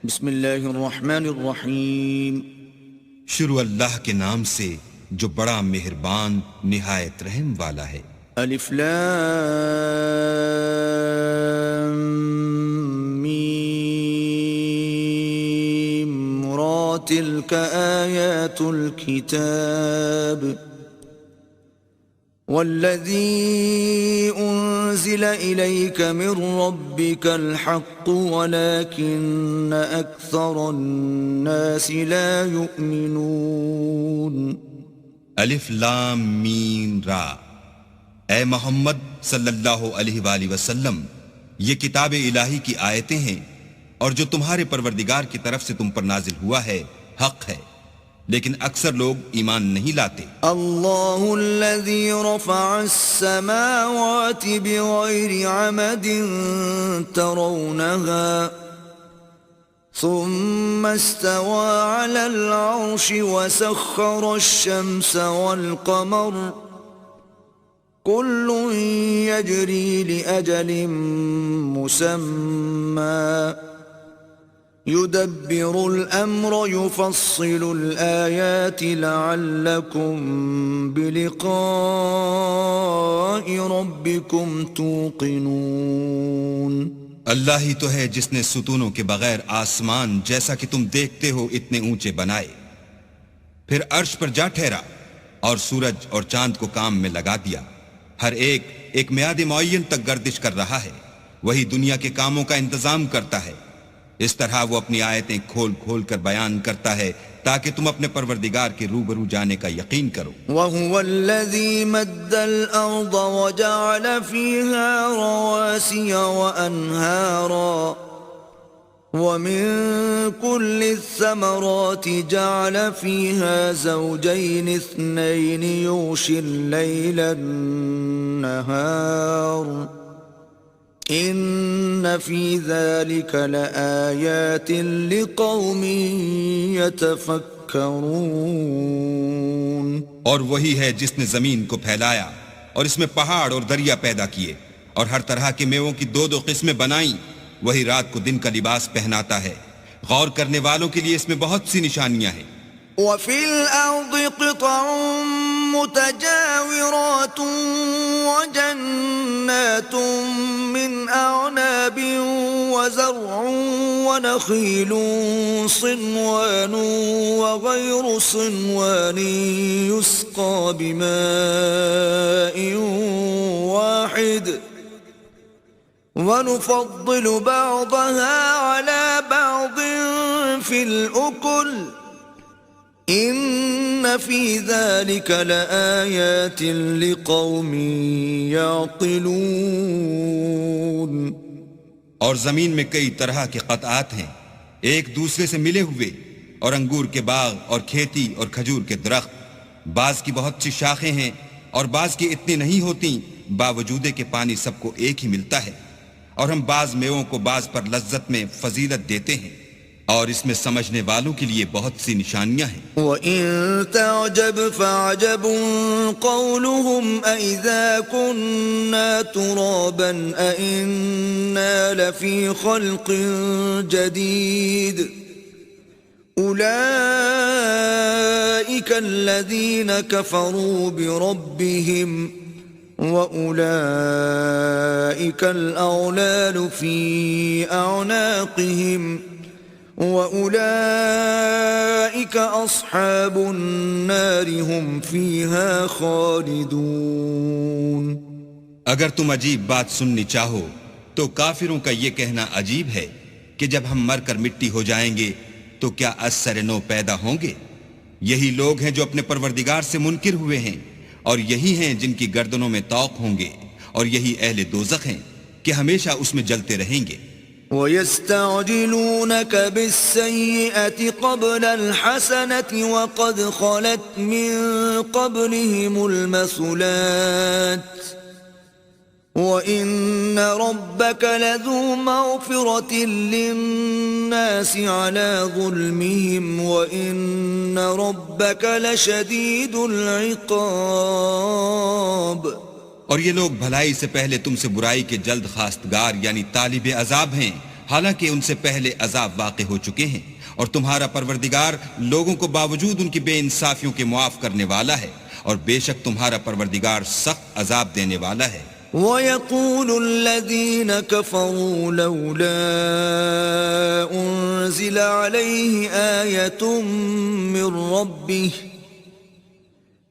بسم اللہ الرحمن الرحیم. شروع اللہ کے نام سے جو بڑا مہربان نہایت رحم والا ہے. الف لام میم را تلک آیات الكتاب والذی انزل الیک من ربک الحق ولکن اکثر الناس لا یؤمنون. الف لام میم را. اے محمد صلی اللہ علیہ وآلہ وسلم، یہ کتاب الہی کی آیتیں ہیں اور جو تمہارے پروردگار کی طرف سے تم پر نازل ہوا ہے حق ہے، لیکن اکثر لوگ ایمان نہیں لاتے. اللہ الذی رفع السماوات بغیر عمد ترونها ثم استوى على العرش وسخر الشمس والقمر كل يجري لأجل مسمى يدبر الأمر يفصل الآيات لعلكم بلقاء ربكم توقنون. اللہ ہی تو ہے جس نے ستونوں کے بغیر آسمان جیسا کہ تم دیکھتے ہو اتنے اونچے بنائے، پھر عرش پر جا ٹھہرا اور سورج اور چاند کو کام میں لگا دیا. ہر ایک میعاد معین تک گردش کر رہا ہے. وہی دنیا کے کاموں کا انتظام کرتا ہے. اس طرح وہ اپنی آیتیں کھول کھول کر بیان کرتا ہے تاکہ تم اپنے پروردگار کے روبرو جانے کا یقین کرو. وَهُوَ الَّذِي مَدَّ الْأَرْضَ وَجَعَلَ فِيهَا رَوَاسِيَ وَأَنْهَارًا وَمِن كُلِّ الثَّمَرَاتِ جَعَلَ فِيهَا زَوْجَيْنِ اثْنَيْنِ يُغْشِي اللَّيْلَ النَّهَارَ ان فی ذلک لآیات لقوم یتفکرون. اور وہی ہے جس نے زمین کو پھیلایا اور اس میں پہاڑ اور دریا پیدا کیے اور ہر طرح کے میووں کی دو قسمیں بنائیں. وہی رات کو دن کا لباس پہناتا ہے. غور کرنے والوں کے لیے اس میں بہت سی نشانیاں ہیں. وفي الأرض قطع متجاورات وجنات من أعناب وزرع ونخيل صنوان وغير صنوان يسقى بماء واحد ونفضل بعضها على بعض في الأكل ان فی ذلک لآیات لقوم یعقلون. اور زمین میں کئی طرح کے قطعات ہیں ایک دوسرے سے ملے ہوئے، اور انگور کے باغ اور کھیتی اور کھجور کے درخت. بعض کی بہت سی شاخیں ہیں اور بعض کی اتنی نہیں ہوتی، باوجود کہ پانی سب کو ایک ہی ملتا ہے. اور ہم بعض میووں کو بعض پر لذت میں فضیلت دیتے ہیں، اور اس میں سمجھنے والوں کے لیے بہت سی نشانیاں ہیں. وَإِن تَعْجَبْ فَعَجَبٌ قَوْلُهُمْ أَإِذَا كُنَّا تُرَابًا أَإِنَّا لَفِي خَلْقٍ جَدِيدٍ أُولَئِكَ الَّذِينَ كَفَرُوا بِرَبِّهِمْ وَأُولَئِكَ الْأَغْلَالُ فِي أَعْنَاقِهِمْ وَأُولَئِكَ أَصْحَابُ النَّارِ هُمْ فِيهَا خَالِدُونَ. اگر تم عجیب بات سننی چاہو تو کافروں کا یہ کہنا عجیب ہے کہ جب ہم مر کر مٹی ہو جائیں گے تو کیا از سر نو پیدا ہوں گے. یہی لوگ ہیں جو اپنے پروردگار سے منکر ہوئے ہیں، اور یہی ہیں جن کی گردنوں میں طوق ہوں گے، اور یہی اہل دوزخ ہیں کہ ہمیشہ اس میں جلتے رہیں گے. وَيَسْتَعْجِلُونَكَ بِالسَّيِّئَةِ قَبْلَ الْحَسَنَةِ وَقَدْ خَلَتْ مِن قَبْلِهِمُ الْمَثُلَاتُ وَإِنَّ رَبَّكَ لَذُو مَغْفِرَةٍ لِلنَّاسِ عَلَى ظُلْمِهِمْ وَإِنَّ رَبَّكَ لَشَدِيدُ الْعِقَابِ. اور یہ لوگ بھلائی سے پہلے تم سے برائی کے جلد خواستگار یعنی طالب عذاب ہیں، حالانکہ ان سے پہلے عذاب واقع ہو چکے ہیں، اور تمہارا پروردگار لوگوں کو باوجود ان کی بے انصافیوں کے معاف کرنے والا ہے، اور بے شک تمہارا پروردگار سخت عذاب دینے والا ہے۔ وَيَقُولُ الَّذِينَ كَفَرُوا لَوْلَا أُنزِلَ عَلَيْهِ آيَةٌ مِّن رَّبِّهِ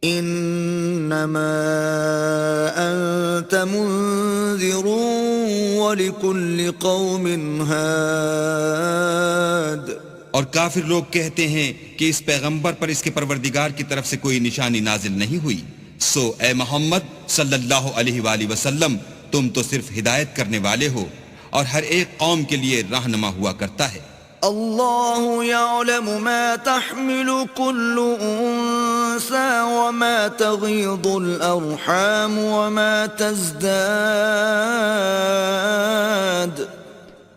إِنَّمَا أَنتَ مُنذِرٌ وَلِكُلِّ قَوْمٍ هَادٍ۔ اور کافر لوگ کہتے ہیں کہ اس پیغمبر پر اس کے پروردگار کی طرف سے کوئی نشانی نازل نہیں ہوئی، سو اے محمد صلی اللہ علیہ وآلہ وسلم تم تو صرف ہدایت کرنے والے ہو، اور ہر ایک قوم کے لیے رہنما ہوا کرتا ہے۔ اللہ يعلم ما تحمل كل انثى وما تغيض الارحام وما تزداد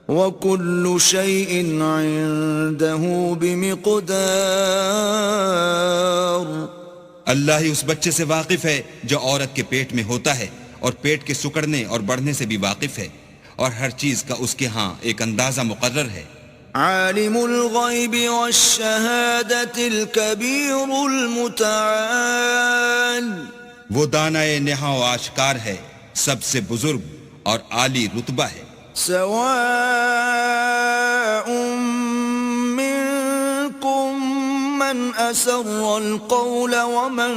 وكل شيء عنده بمقدار۔ اللہ ہی اس بچے سے واقف ہے جو عورت کے پیٹ میں ہوتا ہے، اور پیٹ کے سکڑنے اور بڑھنے سے بھی واقف ہے، اور ہر چیز کا اس کے ہاں ایک اندازہ مقرر ہے۔ عالم الغیب والشہادۃ الکبیر المتعال۔ وہ دانائے نہا و آشکار ہے، سب سے بزرگ اور عالی رتبہ ہے۔ سواء منکم من اسر القول ومن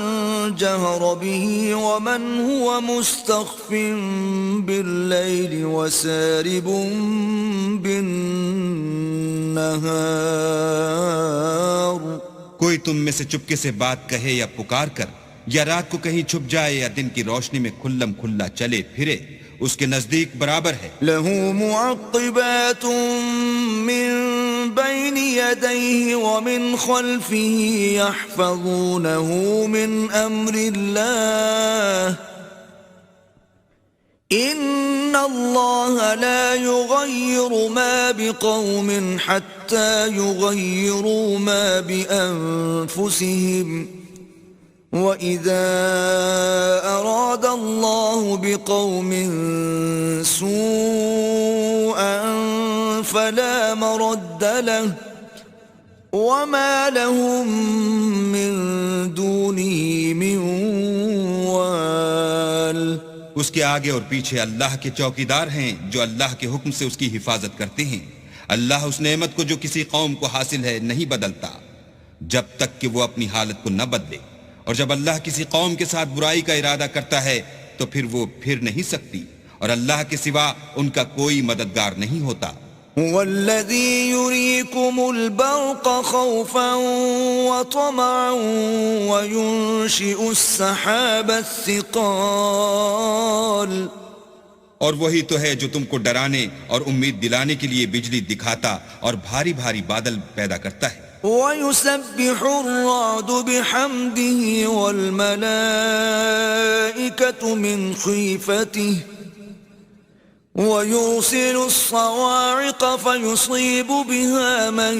جہر به ومن هو مستخف باللیل وسارب بالنہار۔ کوئی تم میں سے چپکے سے بات کہے یا پکار کر، یا رات کو کہیں چھپ جائے یا دن کی روشنی میں کھلم کھلا چلے پھرے، اس کے نزدیک برابر ہے۔ لہ معقبات من بین یدیہ ومن خلفہ یحفظونہ من امر اللہ، ان اللہ لا یغیر ما بقوم حتی یغیروا ما بانفسہم، وَإِذَا أَرَادَ اللَّهُ بِقَوْمٍ سُوءًا فَلَا مَرَدَّ لَهُ وَمَا لَهُم مِّن دُونِهِ مِن وَالٍ۔ اس کے آگے اور پیچھے اللہ کے چوکیدار ہیں جو اللہ کے حکم سے اس کی حفاظت کرتے ہیں۔ اللہ اس نعمت کو جو کسی قوم کو حاصل ہے نہیں بدلتا جب تک کہ وہ اپنی حالت کو نہ بدلے، اور جب اللہ کسی قوم کے ساتھ برائی کا ارادہ کرتا ہے تو پھر وہ پھر نہیں سکتی، اور اللہ کے سوا ان کا کوئی مددگار نہیں ہوتا۔ والذی یریکم البرق خوفا وطمعا وینشئ السحاب الثقال۔ اور وہی تو ہے جو تم کو ڈرانے اور امید دلانے کے لیے بجلی دکھاتا اور بھاری بھاری بادل پیدا کرتا ہے۔ وَيُسَبِّحُ الرَّعْدُ بِحَمْدِهِ وَالْمَلَائِكَةُ مِنْ خِيفَتِهِ وَيُرْسِلُ الصَّوَاعِقَ فَيُصِيبُ بِهَا مَنْ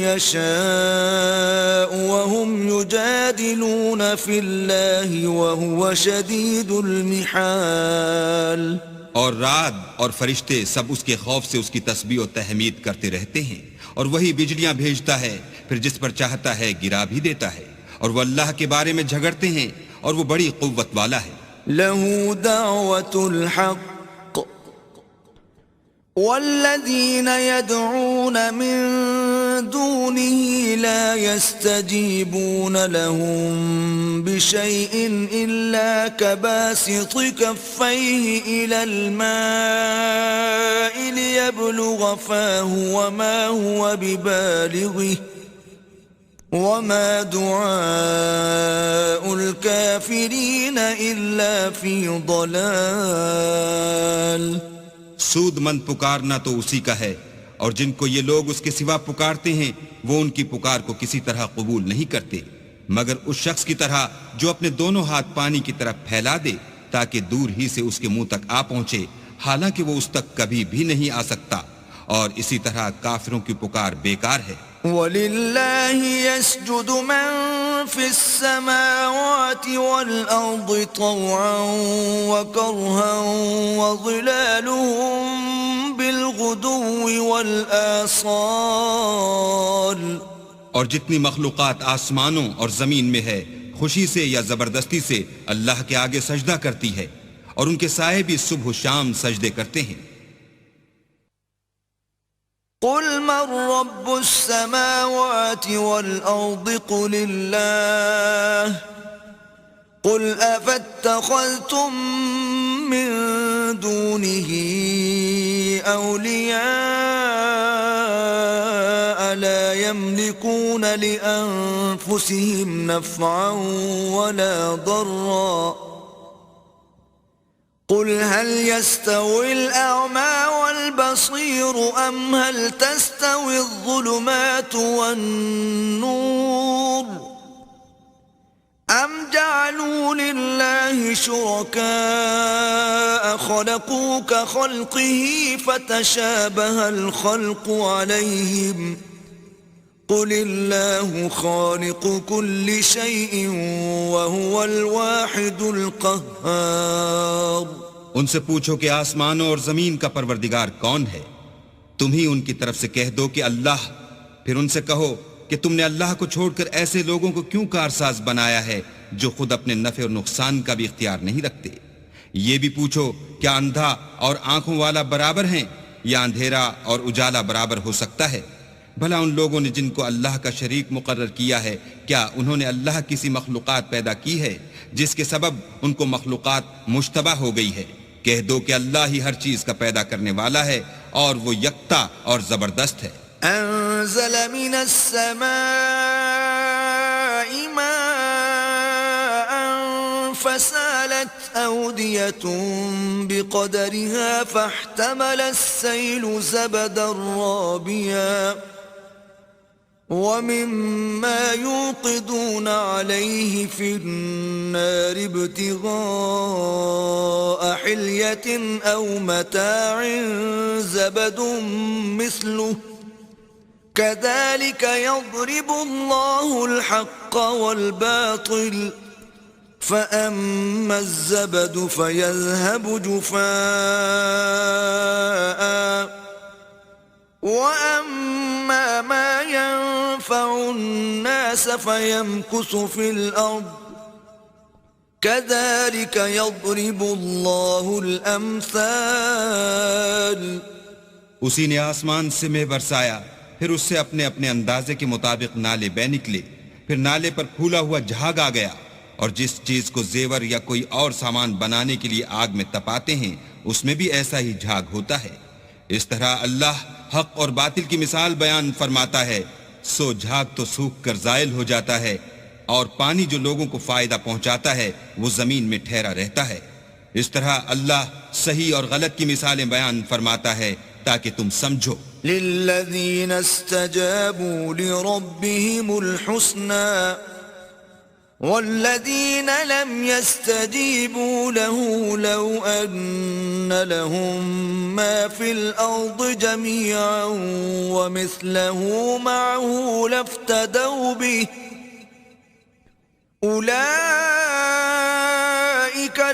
يَشَاءُ وَهُمْ يُجَادِلُونَ فِي اللَّهِ وَهُوَ شَدِيدُ الْمِحَالِ۔ اور رعد اور فرشتے سب اس کے خوف سے اس کی تسبیح و تحمید کرتے رہتے ہیں، اور وہی بجلیاں بھیجتا ہے، پھر جس پر چاہتا ہے گرا بھی دیتا ہے، اور وہ اللہ کے بارے میں جھگڑتے ہیں، اور وہ بڑی قوت والا ہے۔ لَهُ دَعْوَةُ الْحَقِّ وَالَّذِينَ يَدْعُونَ مِن دُونِهِ لَا يَسْتَجِيبُونَ لَهُم بِشَيْءٍ إِلَّا كَبَاسِطِ كَفَّيْهِ إِلَى الْمَاءِ لِيَبْلُغَ فَاهُ وَمَا هُوَ بِبَالِغِهِ وَمَا دُعَاءُ الْكَافِرِينَ إِلَّا فِي ضَلَالٍ۔ سود مند پکارنا تو اسی کا ہے، اور جن کو یہ لوگ اس کے سوا پکارتے ہیں وہ ان کی پکار کو کسی طرح قبول نہیں کرتے، مگر اس شخص کی طرح جو اپنے دونوں ہاتھ پانی کی طرف پھیلا دے تاکہ دور ہی سے اس کے منہ تک آ پہنچے، حالانکہ وہ اس تک کبھی بھی نہیں آ سکتا، اور اسی طرح کافروں کی پکار بیکار ہے۔ وَلِلَّهِ يَسْجُدُ مَن فِي السَّمَاوَاتِ وَالْأَرْضِ طَوْعًا وَكَرْهًا وَظِلَالُهُم بِالْغُدُوِّ بالغدو والآصال اور جتنی مخلوقات آسمانوں اور زمین میں ہے خوشی سے یا زبردستی سے اللہ کے آگے سجدہ کرتی ہے، اور ان کے سائے بھی صبح و شام سجدے کرتے ہیں۔ قل من رب السماوات والأرض قل الله قل أفاتخذتم من دونه أولياء لا يملكون لأنفسهم نفعا ولا ضرا قل هل يستوي الأعمى والبصير أم هل تستوي الظلمات والنور أم جعلوا لله شركاء خلقوا كخلقه فتشابه الخلق عليهم قل الله خالق كل شيء وهو الواحد القهار۔ ان سے پوچھو کہ آسمانوں اور زمین کا پروردگار کون ہے؟ تم ہی ان کی طرف سے کہہ دو کہ اللہ۔ پھر ان سے کہو کہ تم نے اللہ کو چھوڑ کر ایسے لوگوں کو کیوں کارساز بنایا ہے جو خود اپنے نفع اور نقصان کا بھی اختیار نہیں رکھتے؟ یہ بھی پوچھو کیا اندھا اور آنکھوں والا برابر ہیں یا اندھیرا اور اجالا برابر ہو سکتا ہے؟ بھلا ان لوگوں نے جن کو اللہ کا شریک مقرر کیا ہے، کیا انہوں نے اللہ کسی مخلوقات پیدا کی ہے جس کے سبب ان کو مخلوقات مشتبہ ہو گئی ہے؟ کہہ دو کہ اللہ ہی ہر چیز کا پیدا کرنے والا ہے اور وہ یکتا اور زبردست ہے۔ انزل من السماء ماء فسالت أودية بقدرها فاحتمل السيل زبدا رابيا ومما يوقدون عليه في النار ابتغاء حلية أو متاع زبد مثله كذلك يضرب الله الحق والباطل فأما الزبد فيذهب جفاء وأما ما ينفع الناس فيمكث في الأرض كذلك يضرب الله الأمثال۔ اسی نے آسمان سے مے برسایا، پھر اس سے اپنے اپنے اندازے کے مطابق نالے بہ نکلے، پھر نالے پر پھولا ہوا جھاگ آ گیا، اور جس چیز کو زیور یا کوئی اور سامان بنانے کے لیے آگ میں تپاتے ہیں اس میں بھی ایسا ہی جھاگ ہوتا ہے۔ اس طرح اللہ حق اور باطل کی مثال بیان فرماتا ہے، سو جھاگ تو سوکھ کر زائل ہو جاتا ہے، اور پانی جو لوگوں کو فائدہ پہنچاتا ہے وہ زمین میں ٹھہرا رہتا ہے۔ اس طرح اللہ صحیح اور غلط کی مثالیں بیان فرماتا ہے تاکہ تم سمجھو۔ للذین استجابوا لربهم الحسنى والذين لم يستجيبوا له لو أن لهم ما في الأرض جميعا ومثله معه لافتدوا به أولئك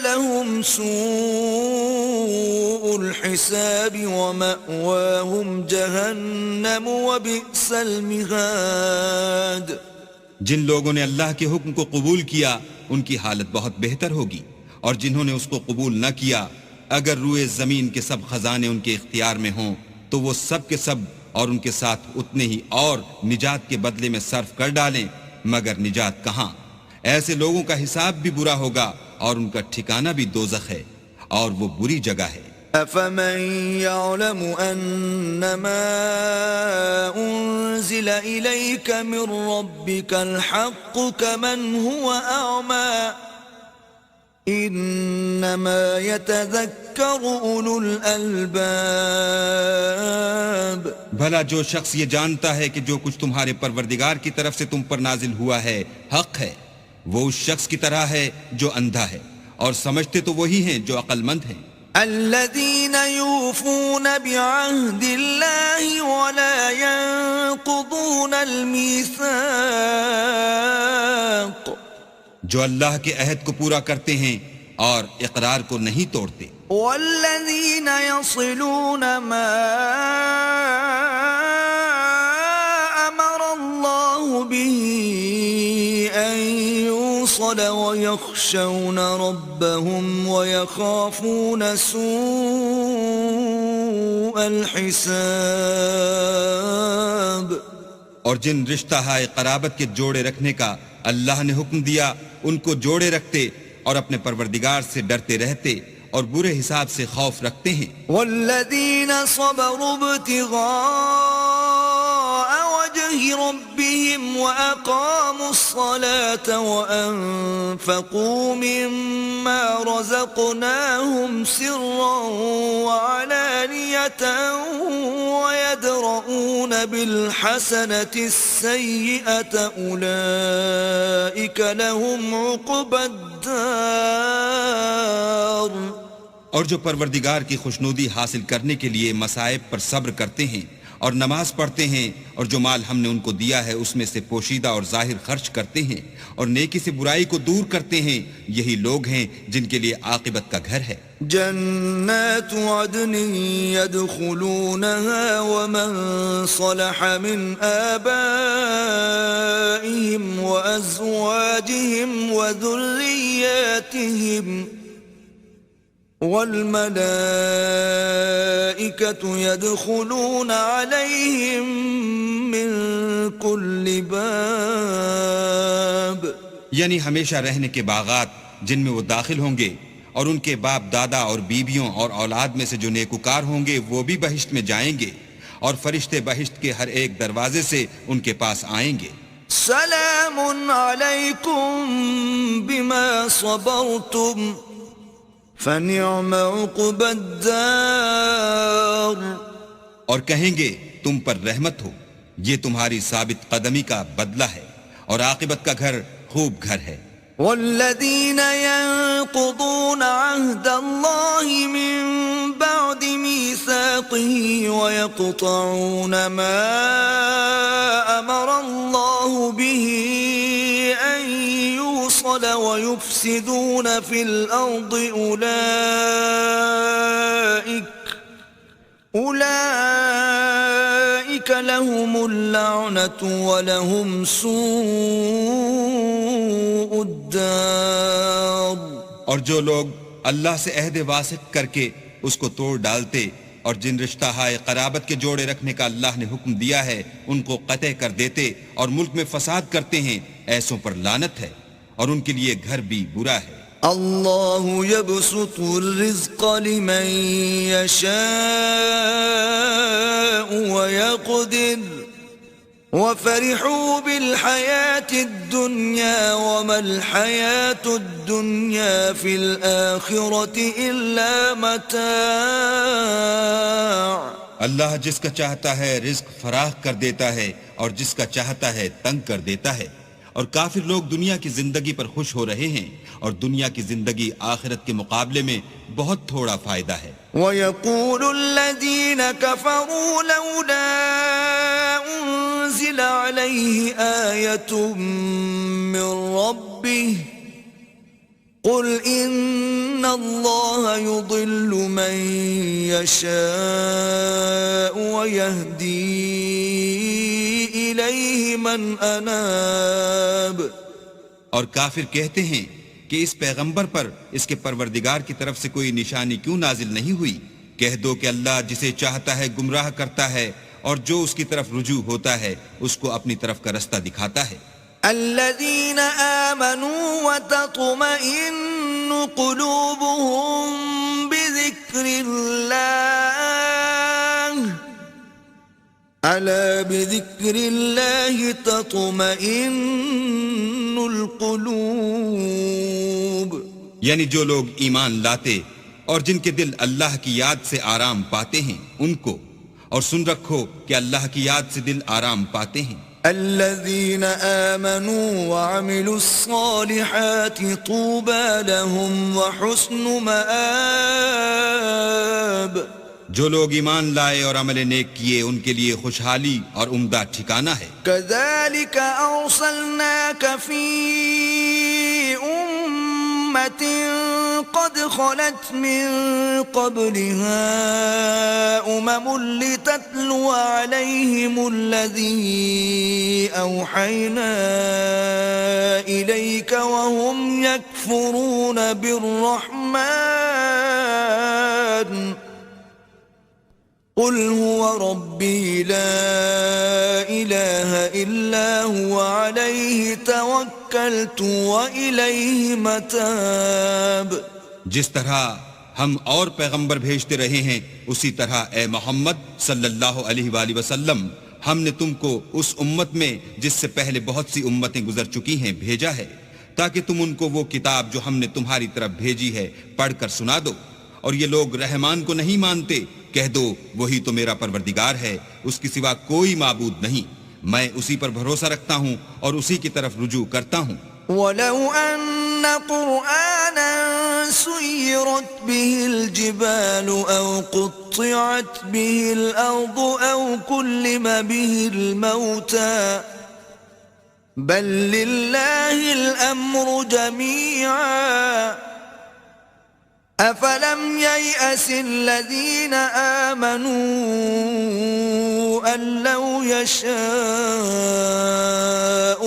لهم سوء الحساب ومأواهم جهنم وبئس المهاد۔ جن لوگوں نے اللہ کے حکم کو قبول کیا ان کی حالت بہت بہتر ہوگی، اور جنہوں نے اس کو قبول نہ کیا اگر روئے زمین کے سب خزانے ان کے اختیار میں ہوں تو وہ سب کے سب اور ان کے ساتھ اتنے ہی اور نجات کے بدلے میں صرف کر ڈالیں، مگر نجات کہاں؟ ایسے لوگوں کا حساب بھی برا ہوگا اور ان کا ٹھکانہ بھی دوزخ ہے، اور وہ بری جگہ ہے۔ أَفَمَنْ يَعْلَمُ أَنَّمَا أُنزِلَ إِلَيْكَ مِنْ رَبِّكَ الْحَقُّ كَمَنْ هُوَ أَعْمَى إِنَّمَا يَتَذَكَّرُ أُولُو الْأَلْبَابِ۔ بھلا جو شخص یہ جانتا ہے کہ جو کچھ تمہارے پروردگار کی طرف سے تم پر نازل ہوا ہے حق ہے، وہ اس شخص کی طرح ہے جو اندھا ہے، اور سمجھتے تو وہی ہیں جو عقل مند ہیں۔ الذين يوفون بعهد الله ولا ينقضون الميثاق، جو اللہ کے عہد کو پورا کرتے ہیں اور اقرار کو نہیں توڑتے۔ والذين يصلون ما يخشون ربهم ويخافون سوء الحساب. اور جن رشتہ ہائے قرابت کے جوڑے رکھنے کا اللہ نے حکم دیا ان کو جوڑے رکھتے اور اپنے پروردگار سے ڈرتے رہتے اور برے حساب سے خوف رکھتے ہیں. والذین صبروا ابتغاء وجه ربهم وأقاموا الصلاة وأنفقوا مما رزقناهم سرا وعلانية ويدرؤون بالحسنة السيئة أولئك لهم عقبى الدار. اور جو پروردگار کی خوشنودی حاصل کرنے کے لیے مصائب پر صبر کرتے ہیں اور نماز پڑھتے ہیں اور جو مال ہم نے ان کو دیا ہے اس میں سے پوشیدہ اور ظاہر خرچ کرتے ہیں اور نیکی سے برائی کو دور کرتے ہیں، یہی لوگ ہیں جن کے لیے عاقبت کا گھر ہے. جنات عدن يدخلونها ومن صلح من آبائهم وأزواجهم وذرياتهم والملائكة يدخلون عليهم من كل باب. یعنی ہمیشہ رہنے کے باغات جن میں وہ داخل ہوں گے، اور ان کے باپ دادا اور بیویوں اور اولاد میں سے جو نیکوکار ہوں گے وہ بھی بہشت میں جائیں گے، اور فرشتے بہشت کے ہر ایک دروازے سے ان کے پاس آئیں گے. سلام علیکم بما صبرتم فنعم عقبى الدار. اور کہیں گے تم پر رحمت ہو، یہ تمہاری ثابت قدمی کا بدلہ ہے اور عاقبت کا گھر خوب گھر ہے. والذین ينقضون عهد الله من بعد ميثاقه ويقطعون ما أمر الله به أن يوصل ويفسدون في الأرض أولئك لهم اللعنة ولهم سوء الدار. اور جو لوگ اللہ سے عہد واسق کر کے اس کو توڑ ڈالتے اور جن رشتہ ہائے قرابت کے جوڑے رکھنے کا اللہ نے حکم دیا ہے ان کو قطع کر دیتے اور ملک میں فساد کرتے ہیں، ایسوں پر لعنت ہے اور ان کے لیے گھر بھی برا ہے. اللہ يبسط الرزق لمن يشاء ويقدر وفرحوا بالحياة الدنيا وما الحياة الدنيا في الآخرة إلا متاع. اللہ جس کا چاہتا ہے رزق فراخ کر دیتا ہے اور جس کا چاہتا ہے تنگ کر دیتا ہے، اور کافر لوگ دنیا کی زندگی پر خوش ہو رہے ہیں اور دنیا کی زندگی آخرت کے مقابلے میں بہت تھوڑا فائدہ ہے. وَيَقُولُ الَّذِينَ كَفَرُوا لَوْلَا أُنزِلَ عَلَيْهِ آيَةٌ مِّن رَّبِّهِ قُلْ إِنَّ اللَّهَ يُضِلُّ مَن يَشَاءُ وَيَهْدِي إِلَيْهِ مَنْ أَنَابَ. اور کافر کہتے ہیں کہ اس پیغمبر پر اس کے پروردگار کی طرف سے کوئی نشانی کیوں نازل نہیں ہوئی؟ کہہ دو کہ اللہ جسے چاہتا ہے گمراہ کرتا ہے اور جو اس کی طرف رجوع ہوتا ہے اس کو اپنی طرف کا رستہ دکھاتا ہے. الذين آمنوا وتطمئن قلوبهم بذكر الله ألا بذكر الله تطمئن القلوب. یعنی جو لوگ ایمان لاتے اور جن کے دل اللہ کی یاد سے آرام پاتے ہیں ان کو، اور سن رکھو کہ اللہ کی یاد سے دل آرام پاتے ہیں. الذين آمنوا وعملوا الصالحات طوبى لهم وحسن مآب. جو لوگ ایمان لائے اور عمل نیک کیے ان کے لیے خوشحالی اور عمدہ ٹھکانہ ہے. كذلك أرسلناك في أمة قد خلت من قبلها لتتلو عليهم الذي أوحينا إليك وهم يكفرون يكفرون بالرحمن قل هو ربي لا إله إلا هو عليه توكلت وإليه متاب. جس طرح ہم اور پیغمبر بھیجتے رہے ہیں اسی طرح اے محمد صلی اللہ علیہ وآلہ وسلم ہم نے تم کو اس امت میں جس سے پہلے بہت سی امتیں گزر چکی ہیں بھیجا ہے تاکہ تم ان کو وہ کتاب جو ہم نے تمہاری طرف بھیجی ہے پڑھ کر سنا دو. اور یہ لوگ رحمان کو نہیں مانتے، کہہ دو وہی تو میرا پروردگار ہے، اس کی سوا کوئی معبود نہیں، میں اسی پر بھروسہ رکھتا ہوں اور اسی کی طرف رجوع کرتا ہوں. وَلَوْ أَنَّ قُرْآنًا سُيِّرَتْ بِهِ الْجِبَالُ أَوْ قُطِّعَتْ بِهِ الْأَرْضُ أَوْ كُلِّمَ بِهِ الْمَوْتَى بَلْ لِلَّهِ الْأَمْرُ جَمِيعًا أَفَلَمْ يَيْأَسِ الَّذِينَ آمَنُوا أَن لَّوْ يَشَاءُ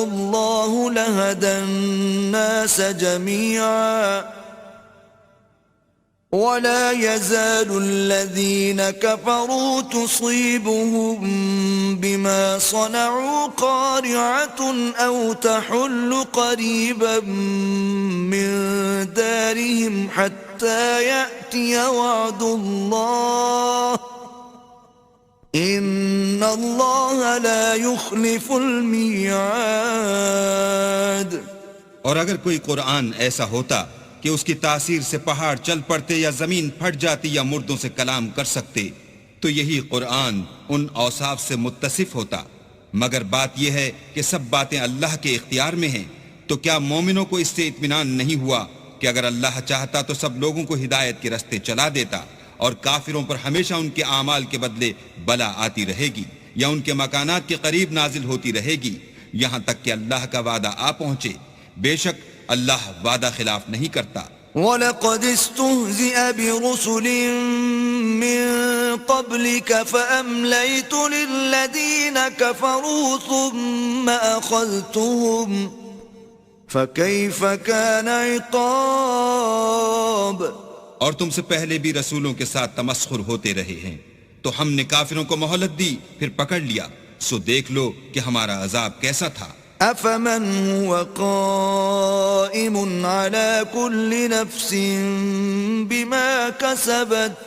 اللَّهُ لَهَدَى النَّاسَ جَمِيعًا وَلَا يَزَالُ الَّذِينَ كَفَرُوا تُصِيبُهُم بِمَا صَنَعُوا قَارِعَةٌ أَوْ تَحُلُّ قَرِيبًا مِّن دَارِهِمْ حَتَّى يَأْتِيَ وَعْدُ اللَّهِ إِنَّ اللَّهَ لَا يُخْلِفُ الْمِيعَادَ. اور اگر کوئی قرآن ایسا ہوتا کہ اس کی تاثیر سے پہاڑ چل پڑتے یا زمین پھٹ جاتی یا مردوں سے کلام کر سکتے تو یہی قرآن ان اوصاف سے متصف ہوتا، مگر بات یہ ہے کہ سب باتیں اللہ کے اختیار میں ہیں. تو کیا مومنوں کو اس سے اطمینان نہیں ہوا کہ اگر اللہ چاہتا تو سب لوگوں کو ہدایت کے راستے چلا دیتا، اور کافروں پر ہمیشہ ان کے اعمال کے بدلے بلا آتی رہے گی یا ان کے مکانات کے قریب نازل ہوتی رہے گی یہاں تک کہ اللہ کا وعدہ آ پہنچے. بے شک اللہ وعدہ خلاف نہیں کرتا. وَلَقَدِ اسْتُهْزِئَ بِرُسُلٍ مِّن قَبْلِكَ فَأَمْلَيْتُ لِلَّذِينَ كَفَرُوا ثُمَّ أَخَذْتُهُمْ فَكَيْفَ كَانَ عِقَابِ. اور تم سے پہلے بھی رسولوں کے ساتھ تمسخر ہوتے رہے ہیں تو ہم نے کافروں کو مہلت دی پھر پکڑ لیا، سو دیکھ لو کہ ہمارا عذاب کیسا تھا. أَفَمَنْ هُوَ قَائِمٌ عَلَى كُلِّ نَفْسٍ بِمَا كَسَبَتْ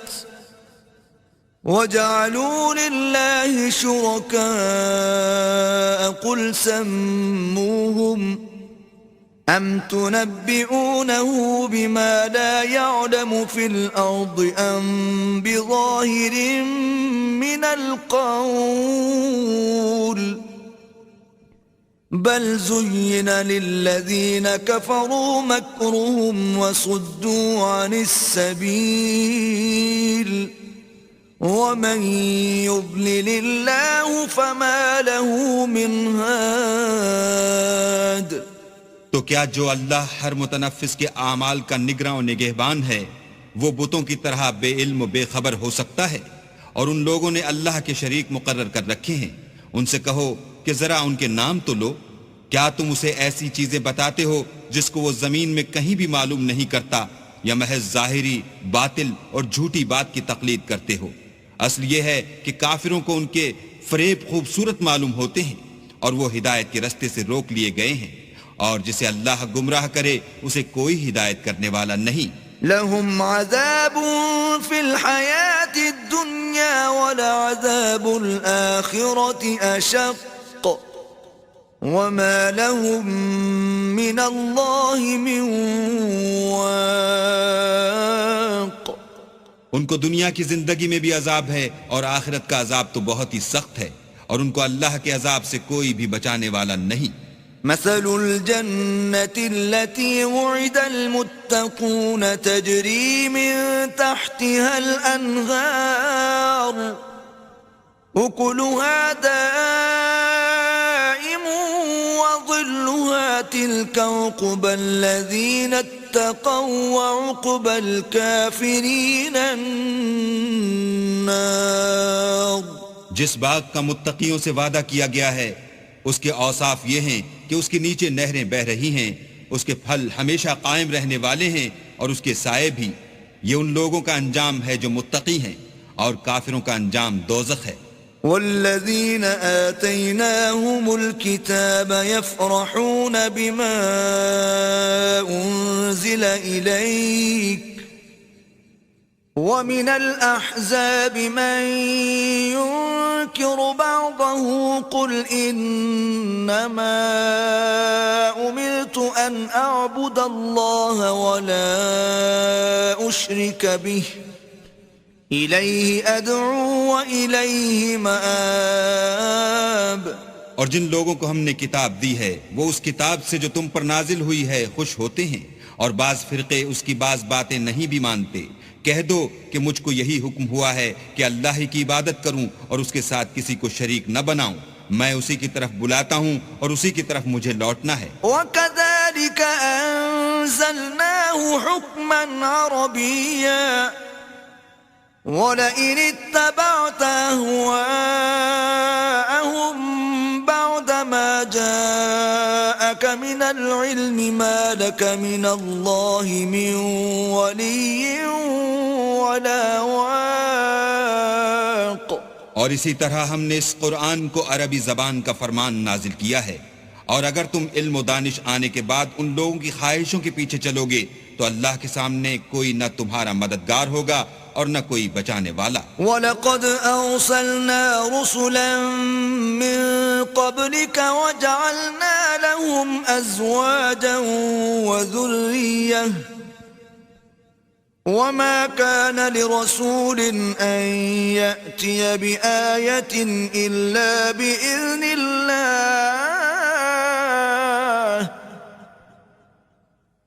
وَجَعَلُوا لِلَّهِ شُرَكَاءَ قُلْ سَمُّوهُمْ أَمْ تُنَبِّئُونَهُ بِمَا لَا يَعْلَمُ فِي الْأَرْضِ أَمْ بِظَاهِرٍ مِّنَ الْقَوْلِ بل زين للذين كفروا مكرهم وصدوا عن السبيل ومن يضلل الله فما له من هاد. تو کیا جو اللہ ہر متنفس کے اعمال کا نگراں و نگہبان ہے وہ بتوں کی طرح بے علم و بے خبر ہو سکتا ہے؟ اور ان لوگوں نے اللہ کے شریک مقرر کر رکھے ہیں. ان سے کہو کہ ذرا ان کے نام تو لو. کیا تم اسے ایسی چیزیں بتاتے ہو جس کو وہ زمین میں کہیں بھی معلوم نہیں کرتا، یا محض ظاہری باطل اور جھوٹی بات کی تقلید کرتے ہو؟ اصل یہ ہے کہ کافروں کو ان کے فریب خوبصورت معلوم ہوتے ہیں اور وہ ہدایت کے رستے سے روک لیے گئے ہیں، اور جسے اللہ گمراہ کرے اسے کوئی ہدایت کرنے والا نہیں. لهم عذاب في الحياة الدنيا ولعذاب الآخرة أشق وما لهم من الله من واق. ان کو دنیا کی زندگی میں بھی عذاب ہے اور آخرت کا عذاب تو بہت ہی سخت ہے، اور ان کو اللہ کے عذاب سے کوئی بھی بچانے والا نہیں. مثل الجنة التي وعد المتقون تجري من تحتها الأنهار أكلها دائم وظلها تلك عقبى الذين اتقوا وعقبى الكافرين النار. جس باغ کا متقیوں سے وعدہ کیا گیا ہے اس کے اوصاف یہ ہیں کہ اس کے نیچے نہریں بہ رہی ہیں، اس کے پھل ہمیشہ قائم رہنے والے ہیں اور اس کے سائے بھی. یہ ان لوگوں کا انجام ہے جو متقی ہیں، اور کافروں کا انجام دوزخ ہے. والذين آتيناهم الكتاب يفرحون بما أنزل إليك ومن الأحزاب من ينكر بعضه قل إنما أمرت أن أعبد الله ولا أشرك به إليه أدعو وإليه مآب. اور جن لوگوں کو ہم نے کتاب دی ہے وہ اس کتاب سے جو تم پر نازل ہوئی ہے خوش ہوتے ہیں، اور بعض فرقے اس کی بعض باتیں نہیں بھی مانتے. کہہ دو کہ مجھ کو یہی حکم ہوا ہے کہ اللہ ہی کی عبادت کروں اور اس کے ساتھ کسی کو شریک نہ بناؤں. میں اسی کی طرف بلاتا ہوں اور اسی کی طرف مجھے لوٹنا ہے. وَكَذَلِكَ أَنزَلْنَاهُ حُكْمًا عَرَبِيًّا وَلَئِنِ اتَّبَعْتَ أَهْوَاءَهُمْ بَعْدَ مَا جَاءَكَ مِنَ الْعِلْمِ مَا لَكَ مِنَ اللَّهِ مِنْ وَلِيٍّ وَلَا وَاقٍ. اور اسی طرح ہم نے اس قرآن کو عربی زبان کا فرمان نازل کیا ہے، اور اگر تم علم و دانش آنے کے بعد ان لوگوں کی خواہشوں کے پیچھے چلو گے تو اللہ کے سامنے کوئی نہ تمہارا مددگار ہوگا اور نہ کوئی بچانے والا. وَلَقَدْ أَرْسَلْنَا رُسُلًا مِّن قَبْلِكَ وَجَعَلْنَا لَهُمْ أَزْوَاجًا وَذُرِّيَّةً وَمَا كَانَ لِرَسُولٍ أَن يَأْتِيَ بِآيَةٍ إِلَّا بِإِذْنِ اللَّهِ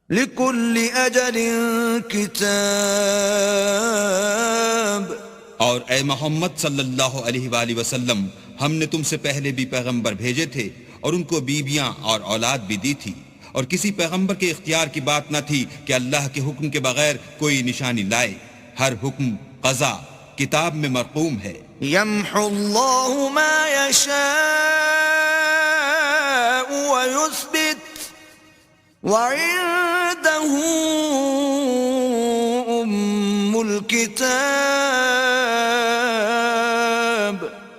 لِكُلِّ أَجَلٍ كِتَابٌ. اور اے محمد صلی اللہ علیہ وآلہ وسلم، ہم نے تم سے پہلے بھی پیغمبر بھیجے تھے اور ان کو بیویاں اور اولاد بھی دی تھی، اور کسی پیغمبر کے اختیار کی بات نہ تھی کہ اللہ کے حکم کے بغیر کوئی نشانی لائے. ہر حکم قضا کتاب میں مرقوم ہے. يَمْحُو اللَّهُ مَا يَشَاءُ وَيُثْبِتُ وَعِندَهُ أُمُّ الْكِتَابِ.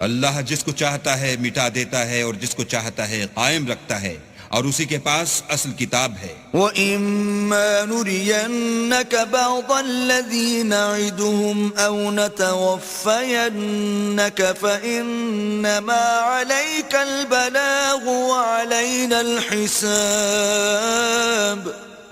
اللہ جس کو چاہتا ہے مٹا دیتا ہے اور جس کو چاہتا ہے قائم رکھتا ہے، اور اسی کے پاس اصل کتاب ہے. وَإِمَّا نُرِيَنَّكَ بَعْضَ الَّذِي نَعِدُهُمْ أَوْ نَتَوَفَّيَنَّكَ فَإِنَّمَا عَلَيْكَ الْبَلَاغُ وَعَلَيْنَا الْحِسَابُ.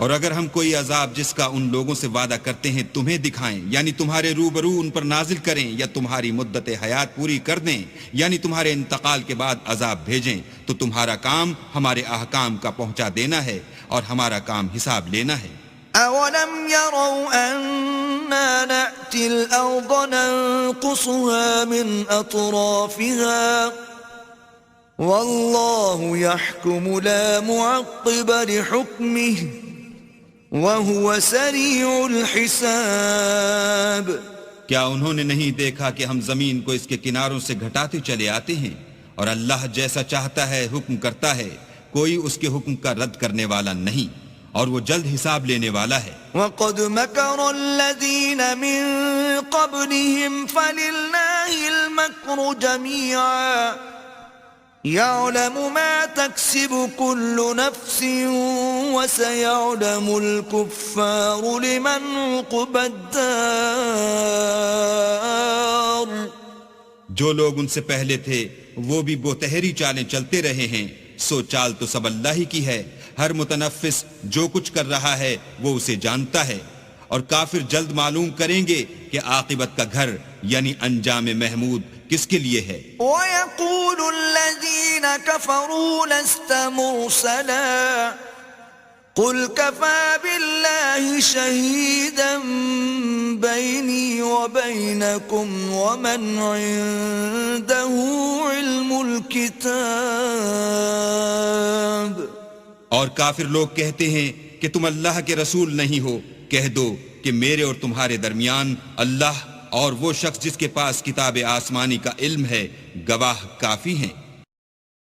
اور اگر ہم کوئی عذاب جس کا ان لوگوں سے وعدہ کرتے ہیں تمہیں دکھائیں، یعنی تمہارے روبرو ان پر نازل کریں، یا تمہاری مدت حیات پوری کر دیں، یعنی تمہارے انتقال کے بعد عذاب بھیجیں، تو تمہارا کام ہمارے احکام کا پہنچا دینا ہے اور ہمارا کام حساب لینا ہے. أَوَلَمْ يَرَوْا أَنَّا نَأْتِي الْأَرْضَ نَنقُصُهَا مِنْ أَطْرَافِهَا وَاللَّهُ يَحْكُمُ لَا مُعَقِّبَ لِحُكْمِهِ وَهُوَ سَرِيعُ الْحِسَابِ. کیا انہوں نے نہیں دیکھا کہ ہم زمین کو اس کے کناروں سے گھٹاتے چلے آتے ہیں، اور اللہ جیسا چاہتا ہے حکم کرتا ہے، کوئی اس کے حکم کا رد کرنے والا نہیں، اور وہ جلد حساب لینے والا ہے. وَقَدْ مَكَرَ الَّذِينَ مِن قَبْلِهِمْ فَلِلَّهِ الْمَكْرُ جَمِيعًا يَعْلَمُ مَا تَكْسِبُ كُلُّ نَفْسٍ وَسَيَعْلَمُ الْكُفَّارُ لِمَنْ عُقْبَى الدَّارِ. جو لوگ ان سے پہلے تھے وہ بھی بہتری چالیں چلتے رہے ہیں، سو چال تو سب اللہ ہی کی ہے. ہر متنفس جو کچھ کر رہا ہے وہ اسے جانتا ہے، اور کافر جلد معلوم کریں گے کہ عاقبت کا گھر یعنی انجام محمود کس کے لیے ہے. وَيَقُولُ الَّذِينَ كَفَرُوا لَسْتَ مُرْسَلًا قُلْ كَفَى بِاللَّهِ شَهِيدًا بَيْنِي وَبَيْنَكُمْ وَمَنْ عِندَهُ عِلْمُ الْكِتَابِ. اور کافر لوگ کہتے ہیں کہ تم اللہ کے رسول نہیں ہو. کہہ دو کہ میرے اور تمہارے درمیان اللہ اور وہ شخص جس کے پاس کتاب آسمانی کا علم ہے گواہ کافی ہیں.